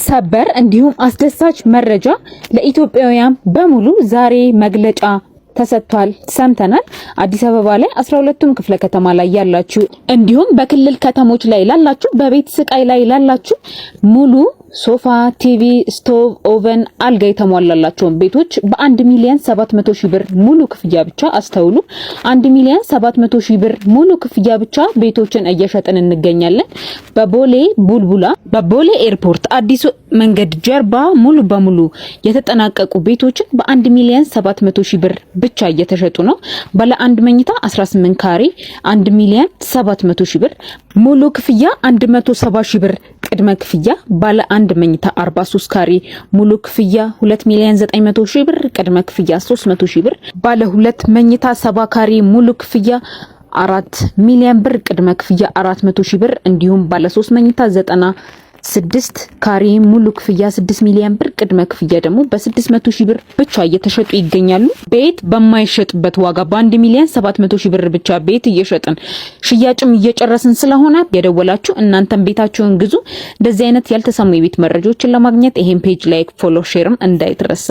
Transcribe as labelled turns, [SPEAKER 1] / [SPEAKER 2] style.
[SPEAKER 1] ሰበር እንዲሁም አስደሳች መረጃ ለኢትዮጵያውያን በሙሉ ዛሬ መግለጫ ተሰጥቷል ሰምተናል። አዲስ አበባ ላይ 12ቱም ክፍለ ከተማ ላይ ያላችሁ እንዲሁም በክልል ከተሞች ላይ ላላችሁ በቤት ስቃይ ላይ ላላችሁ ሙሉ ሶፋ፣ ቲቪ፣ ስቶቭ፣ ኦቨን፣ አልጋ የተሟላላቸው ቤቶች በ1 ሚሊዮን 700 ሺህ ብር ሙሉ ክፍያ ብቻ አስተውሉ። 1 ሚሊዮን 700 ሺህ ብር ሙሉ ክፍያ ብቻ ቤቶችን እየሸጥን እንገኛለን። በቦሌ ቡልቡላ በቦሌ ኤርፖርት አዲሱ መንገድ ጀርባ ሙሉ በሙሉ የተጠናቀቁ ቤቶችን በ1 ሚሊዮን 700 ሺህ ብር ብቻ እየተሸጡ ነው። ባለ አንድ መኝታ 18 ካሬ 1 ሚሊዮን 700 ሺህ ብር ሙሉ ክፍያ 170 ሺህ ብር ቅድመ ክፍያ። ባለ አንድ መኝታ 43 ካሬ ሙሉ ክፍያ 2 ሚሊዮን 900 ሺህ ብር ቅድመ ክፍያ 300 ሺህ ብር። ባለ ሁለት መኝታ 70 ካሬ ሙሉ ክፍያ 4 ሚሊዮን ብር ቅድመ ክፍያ 400 ሺህ ብር። እንዲሁም ባለ 3 መኝታ 96 ካሬ ሙሉ ክፍያ 6 ሚሊዮን ብር ቅድመ ክፍያ ደግሞ በ600 ሺህ ብር ብቻ እየተሸጡ ይገኛሉ። ቤት በማይሸጥበት ዋጋ በ1 ሚሊዮን 700 ሺህ ብር ብቻ ቤት እየሸጥን ሽያጭም እየጨረስን ስለሆነ የደወላችሁ እናንተም ቤታችሁን ግዙ። እንደዚህ አይነት ያልተሰሙ የቤት መረጃዎችን ለማግኘት ይሄን ፔጅ ላይክ፣ ፎሎ፣ ሼርም እንዳይተረሳ።